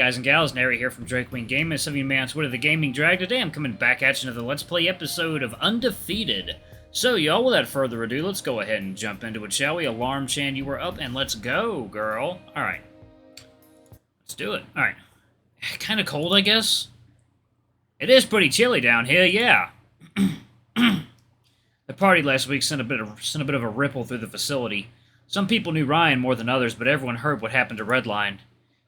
guys and gals? Nary here from Drake Wing Gaming, 70 man Twitter, the gaming drag. Today I'm coming back at you another Let's Play episode of Undefeated. So, y'all, without further ado, let's go ahead and jump into it, shall we? Alarm Chan, you were up, and let's go, girl. Alright. Let's do it. Alright. Kinda cold, I guess? It is pretty chilly down here, yeah. The party last week sent a bit of a ripple through the facility. Some people knew Ryan more than others, but everyone heard what happened to Redline.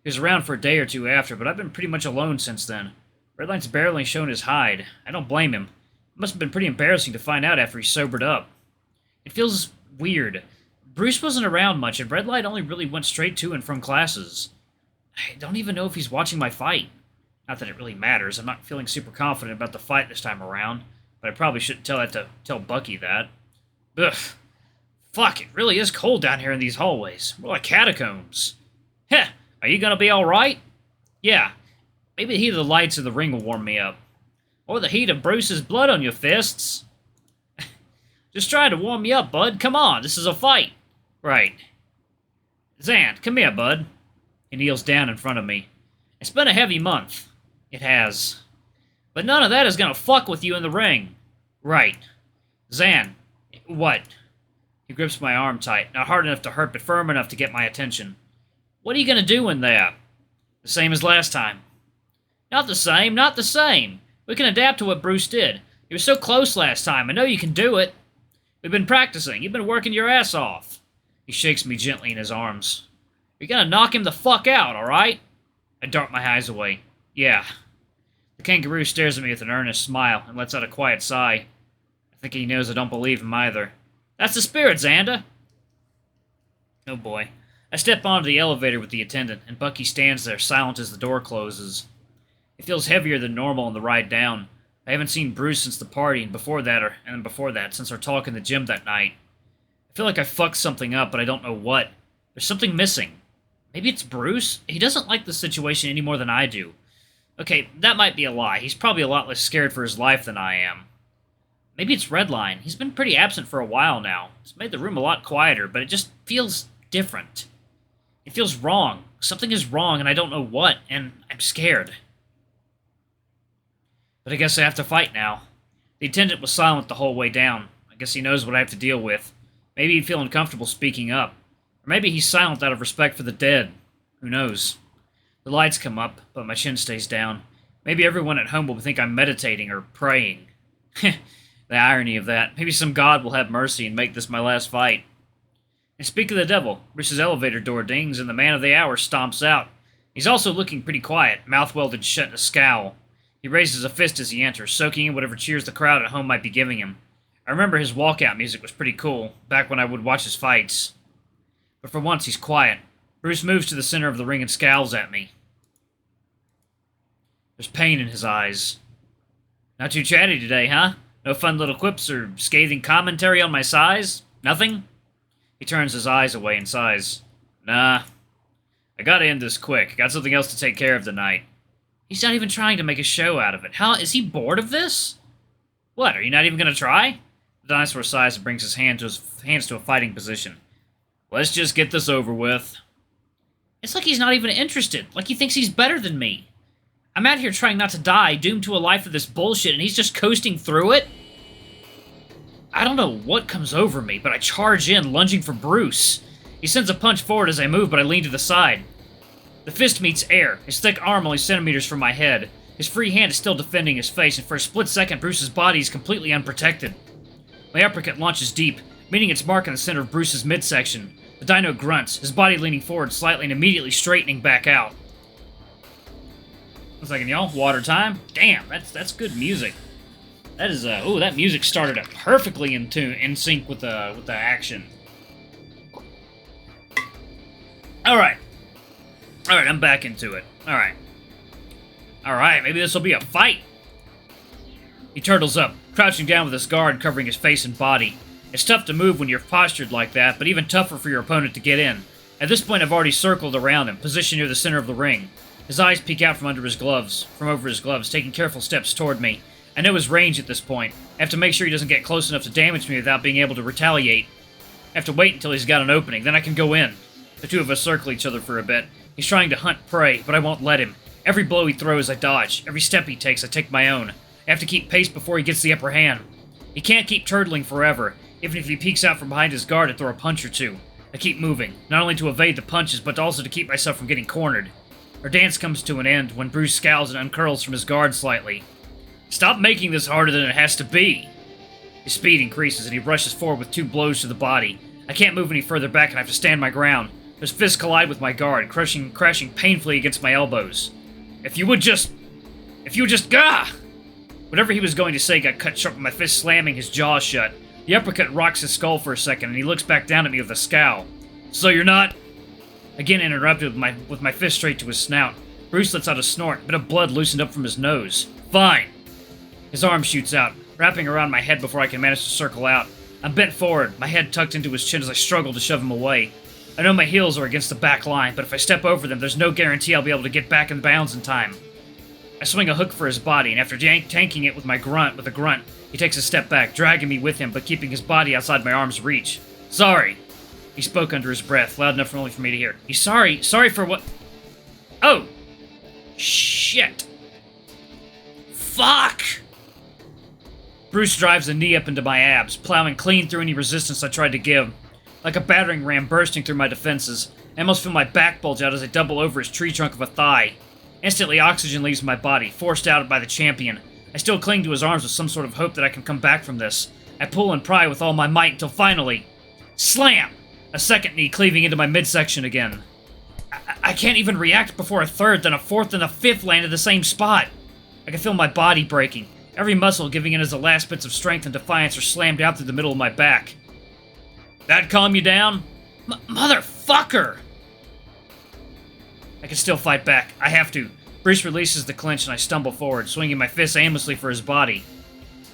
He was around for a day or two after, but I've been pretty much alone since then. Redline's barely shown his hide. I don't blame him. It must have been pretty embarrassing to find out after he sobered up. It feels weird. Bruce wasn't around much, and Redline only really went straight to and from classes. I don't even know if he's watching my fight. Not that it really matters. I'm not feeling super confident about the fight this time around, but I probably shouldn't tell Bucky that. Ugh. Fuck, it really is cold down here in these hallways. We're like catacombs. Heh, are you gonna be alright? Yeah, maybe the heat of the lights of the ring will warm me up. Or the heat of Bruce's blood on your fists. Just trying to warm me up, bud. Come on, this is a fight. Right. Zan, come here, bud. He kneels down in front of me. It's been a heavy month. It has. But none of that is gonna fuck with you in the ring. Right. Zan, what? He grips my arm tight, not hard enough to hurt, but firm enough to get my attention. What are you gonna do in there? The same as last time. Not the same, not the same. We can adapt to what Bruce did. You were so close last time. I know you can do it. We've been practicing. You've been working your ass off. He shakes me gently in his arms. You're gonna knock him the fuck out, alright? I dart my eyes away. Yeah. The kangaroo stares at me with an earnest smile and lets out a quiet sigh. I think he knows I don't believe him either. That's the spirit, Zander! Oh boy. I step onto the elevator with the attendant, and Bucky stands there silent as the door closes. It feels heavier than normal on the ride down. I haven't seen Bruce since the party, and before that, since our talk in the gym that night. I feel like I fucked something up, but I don't know what. There's something missing. Maybe it's Bruce? He doesn't like the situation any more than I do. Okay, that might be a lie. He's probably a lot less scared for his life than I am. Maybe it's Redline. He's been pretty absent for a while now. It's made the room a lot quieter, but it just feels different. It feels wrong. Something is wrong, and I don't know what, and I'm scared. But I guess I have to fight now. The attendant was silent the whole way down. I guess he knows what I have to deal with. Maybe he'd feel uncomfortable speaking up. Or maybe he's silent out of respect for the dead. Who knows? The lights come up, but my chin stays down. Maybe everyone at home will think I'm meditating or praying. The irony of that. Maybe some god will have mercy and make this my last fight. And speak of the devil, Bruce's elevator door dings and the man of the hour stomps out. He's also looking pretty quiet, mouth welded shut in a scowl. He raises a fist as he enters, soaking in whatever cheers the crowd at home might be giving him. I remember his walkout music was pretty cool, back when I would watch his fights. But for once, he's quiet. Bruce moves to the center of the ring and scowls at me. There's pain in his eyes. Not too chatty today, huh? No fun little quips or scathing commentary on my size? Nothing? He turns his eyes away and sighs. Nah. I gotta end this quick. Got something else to take care of tonight. He's not even trying to make a show out of it. How? Is he bored of this? What, are you not even gonna try? The dinosaur sighs and brings his hands to a fighting position. Let's just get this over with. It's like he's not even interested. Like he thinks he's better than me. I'm out here trying not to die, doomed to a life of this bullshit, and he's just coasting through it? I don't know what comes over me, but I charge in, lunging for Bruce. He sends a punch forward as I move, but I lean to the side. The fist meets air, his thick arm only centimeters from my head. His free hand is still defending his face, and for a split second, Bruce's body is completely unprotected. My uppercut launches deep, meeting its mark in the center of Bruce's midsection. The dino grunts, his body leaning forward slightly and immediately straightening back out. 1 second, y'all. Water time. Damn, that's good music. That is, that music started up perfectly in sync with the action. Alright, I'm back into it. Alright, maybe this will be a fight. He turtles up, crouching down with his guard covering his face and body. It's tough to move when you're postured like that, but even tougher for your opponent to get in. At this point, I've already circled around him, positioned near the center of the ring. His eyes peek out from over his gloves, taking careful steps toward me. I know his range at this point. I have to make sure he doesn't get close enough to damage me without being able to retaliate. I have to wait until he's got an opening, then I can go in. The two of us circle each other for a bit. He's trying to hunt prey, but I won't let him. Every blow he throws, I dodge. Every step he takes, I take my own. I have to keep pace before he gets the upper hand. He can't keep turtling forever, even if he peeks out from behind his guard to throw a punch or two. I keep moving, not only to evade the punches, but also to keep myself from getting cornered. Our dance comes to an end when Bruce scowls and uncurls from his guard slightly. Stop making this harder than it has to be! His speed increases and he rushes forward with 2 blows to the body. I can't move any further back and I have to stand my ground. His fists collide with my guard, crashing painfully against my elbows. If you would just, gah! Whatever he was going to say got cut short with my fist slamming his jaw shut. The uppercut rocks his skull for a second, and he looks back down at me with a scowl. So you're not... Again interrupted with my fist straight to his snout. Bruce lets out a snort, a bit of blood loosened up from his nose. Fine! His arm shoots out, wrapping around my head before I can manage to circle out. I'm bent forward, my head tucked into his chin as I struggle to shove him away. I know my heels are against the back line, but if I step over them, there's no guarantee I'll be able to get back in bounds in time. I swing a hook for his body, and after tanking it with a grunt, he takes a step back, dragging me with him, but keeping his body outside my arm's reach. Sorry! He spoke under his breath, loud enough only for me to hear. He's sorry for what... Oh! Shit! Fuck! Bruce drives a knee up into my abs, plowing clean through any resistance I tried to give. Like a battering ram bursting through my defenses, I almost feel my back bulge out as I double over his tree trunk of a thigh. Instantly, oxygen leaves my body, forced out by the champion. I still cling to his arms with some sort of hope that I can come back from this. I pull and pry with all my might until finally... Slam! A second knee cleaving into my midsection again. I can't even react before a third, then a fourth, and a fifth land in the same spot. I can feel my body breaking. Every muscle giving in as the last bits of strength and defiance are slammed out through the middle of my back. That calm you down? Motherfucker! I can still fight back. I have to. Bruce releases the clinch and I stumble forward, swinging my fists aimlessly for his body.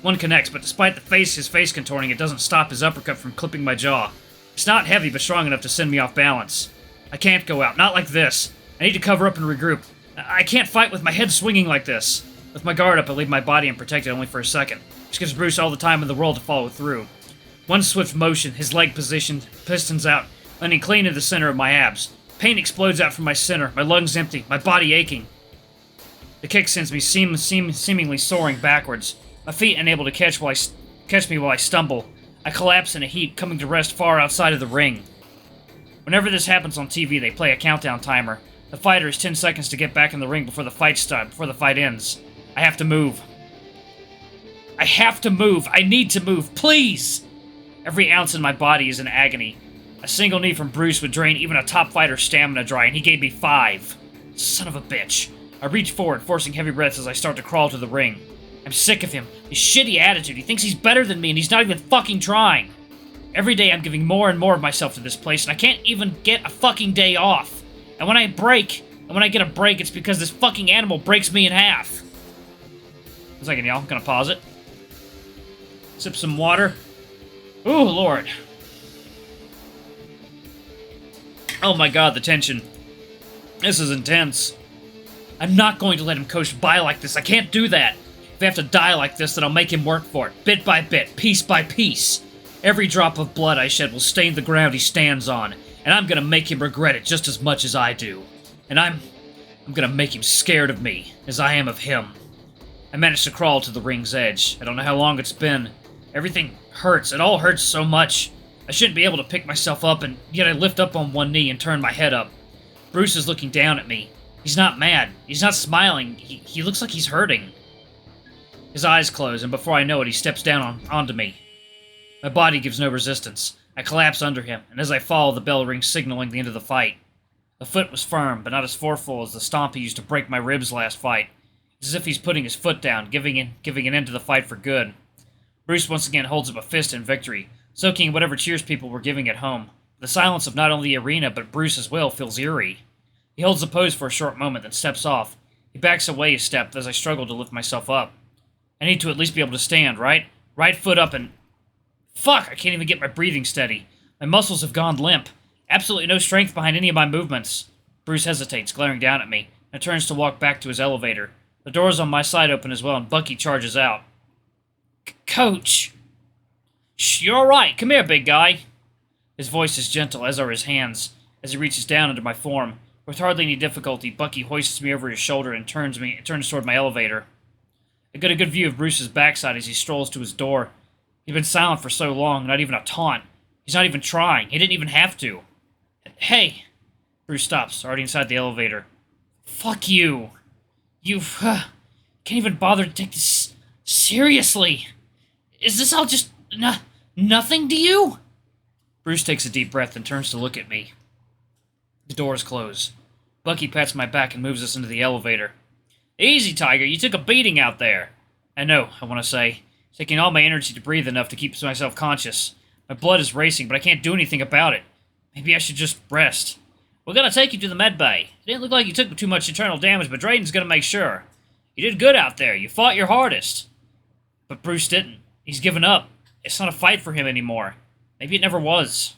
One connects, but despite his face contorting, it doesn't stop his uppercut from clipping my jaw. It's not heavy, but strong enough to send me off balance. I can't go out. Not like this. I need to cover up and regroup. I can't fight with my head swinging like this. With my guard up, I leave my body unprotected only for a second, which gives Bruce all the time in the world to follow through. One swift motion, his leg positioned, pistons out, landing clean in the center of my abs. Pain explodes out from my center, my lungs empty, my body aching. The kick sends me seemingly soaring backwards, my feet unable to catch me while I stumble. I collapse in a heap, coming to rest far outside of the ring. Whenever this happens on TV, they play a countdown timer. The fighter has 10 seconds to get back in the ring before the fight ends. I have to move. I have to move. I need to move. Please! Every ounce in my body is in agony. A single knee from Bruce would drain even a top fighter's stamina dry, and he gave me 5. Son of a bitch. I reach forward, forcing heavy breaths as I start to crawl to the ring. I'm sick of him. His shitty attitude. He thinks he's better than me, and he's not even fucking trying. Every day I'm giving more and more of myself to this place, and I can't even get a fucking day off. And when I get a break, it's because this fucking animal breaks me in half. 1 second, y'all. I'm gonna pause it. Sip some water. Ooh, Lord. Oh my god, the tension. This is intense. I'm not going to let him coast by like this. I can't do that. If I have to die like this, then I'll make him work for it. Bit by bit, piece by piece. Every drop of blood I shed will stain the ground he stands on, and I'm gonna make him regret it just as much as I do. And I'm gonna make him scared of me, as I am of him. I managed to crawl to the ring's edge. I don't know how long it's been. Everything hurts. It all hurts so much. I shouldn't be able to pick myself up, and yet I lift up on one knee and turn my head up. Bruce is looking down at me. He's not mad. He's not smiling. He looks like he's hurting. His eyes close, and before I know it, he steps down onto me. My body gives no resistance. I collapse under him, and as I fall, the bell rings signaling the end of the fight. The foot was firm, but not as forceful as the stomp he used to break my ribs last fight. It's as if he's putting his foot down, giving an end to the fight for good. Bruce once again holds up a fist in victory, soaking whatever cheers people were giving at home. The silence of not only the arena, but Bruce as well, feels eerie. He holds the pose for a short moment, then steps off. He backs away a step as I struggle to lift myself up. I need to at least be able to stand, right? Right foot up and... Fuck! I can't even get my breathing steady. My muscles have gone limp. Absolutely no strength behind any of my movements. Bruce hesitates, glaring down at me, and turns to walk back to his elevator. The doors on my side open as well, and Bucky charges out. Coach! Shh, you're alright. Come here, big guy. His voice is gentle, as are his hands, as he reaches down under my form. With hardly any difficulty, Bucky hoists me over his shoulder and turns toward my elevator. I get a good view of Bruce's backside as he strolls to his door. He's been silent for so long, not even a taunt. He's not even trying. He didn't even have to. Hey! Bruce stops, already inside the elevator. Fuck you! You can't even bother to take this seriously. Is this all just nothing to you? Bruce takes a deep breath and turns to look at me. The doors close. Bucky pats my back and moves us into the elevator. Easy, Tiger. You took a beating out there. I know, I want to say. It's taking all my energy to breathe enough to keep myself conscious. My blood is racing, but I can't do anything about it. Maybe I should just rest. We're going to take you to the med bay. It didn't look like you took too much internal damage, but Drayden's going to make sure. You did good out there. You fought your hardest. But Bruce didn't. He's given up. It's not a fight for him anymore. Maybe it never was.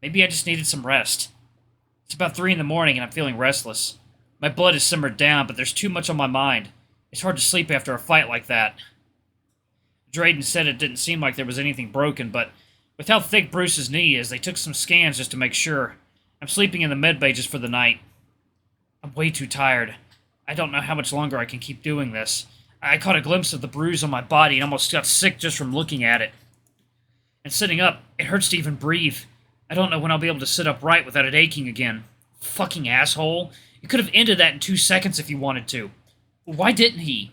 Maybe I just needed some rest. It's about 3 in the morning and I'm feeling restless. My blood is simmered down, but there's too much on my mind. It's hard to sleep after a fight like that. Drayden said it didn't seem like there was anything broken, but with how thick Bruce's knee is, they took some scans just to make sure. I'm sleeping in the medbay just for the night. I'm way too tired. I don't know how much longer I can keep doing this. I caught a glimpse of the bruise on my body and almost got sick just from looking at it. And sitting up, it hurts to even breathe. I don't know when I'll be able to sit upright without it aching again. Fucking asshole. You could have ended that in 2 seconds if you wanted to. Why didn't he?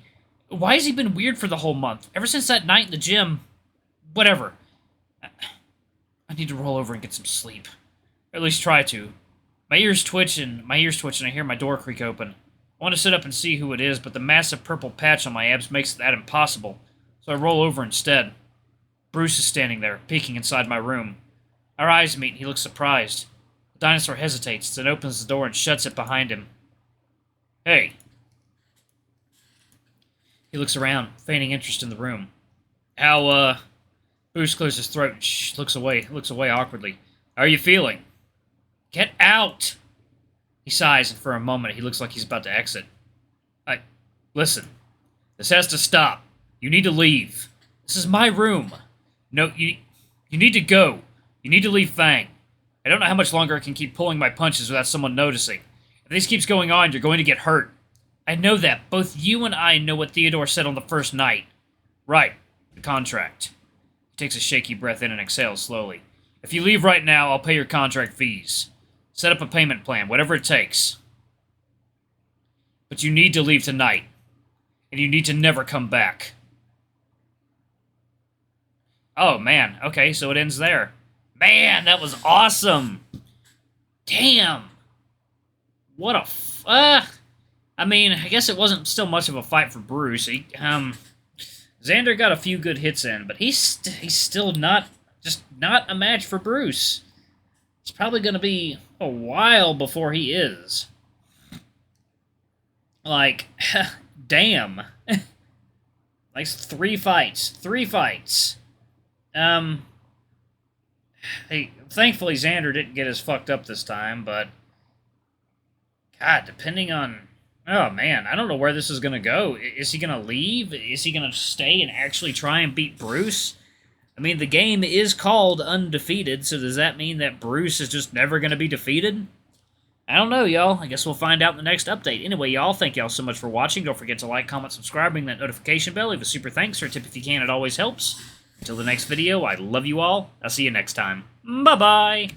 Why has he been weird for the whole month? Ever since that night in the gym? Whatever. I need to roll over and get some sleep. Or at least try to. My ears twitch and I hear my door creak open. I want to sit up and see who it is, but the massive purple patch on my abs makes that impossible. So I roll over instead. Bruce is standing there, peeking inside my room. Our eyes meet and he looks surprised. The dinosaur hesitates, then opens the door and shuts it behind him. Hey. He looks around, feigning interest in the room. How, Bruce clears his throat and looks away awkwardly. How are you feeling? Get out! He sighs, and for a moment he looks like he's about to exit. Listen. This has to stop. You need to leave. This is my room. No, you need to go. You need to leave Fang. I don't know how much longer I can keep pulling my punches without someone noticing. If this keeps going on, you're going to get hurt. I know that. Both you and I know what Theodore said on the first night. Right. The contract. He takes a shaky breath in and exhales slowly. If you leave right now, I'll pay your contract fees. Set up a payment plan, whatever it takes. But you need to leave tonight. And you need to never come back. Oh, man. Okay, so it ends there. Man, that was awesome! Damn! What a I mean, I guess it wasn't still much of a fight for Bruce. Zander got a few good hits in, but he's still not a match for Bruce. It's probably going to be a while before he is. Like, damn. Like, 3 fights. 3 fights. Hey, thankfully Zander didn't get as fucked up this time, but God, depending on... Oh, man, I don't know where this is going to go. Is he going to leave? Is he going to stay and actually try and beat Bruce? I mean, the game is called Undefeated, so does that mean that Bruce is just never going to be defeated? I don't know, y'all. I guess we'll find out in the next update. Anyway, y'all, thank y'all so much for watching. Don't forget to like, comment, subscribe, ring that notification bell. Leave a super thanks or a tip if you can. It always helps. Until the next video, I love you all. I'll see you next time. Bye-bye!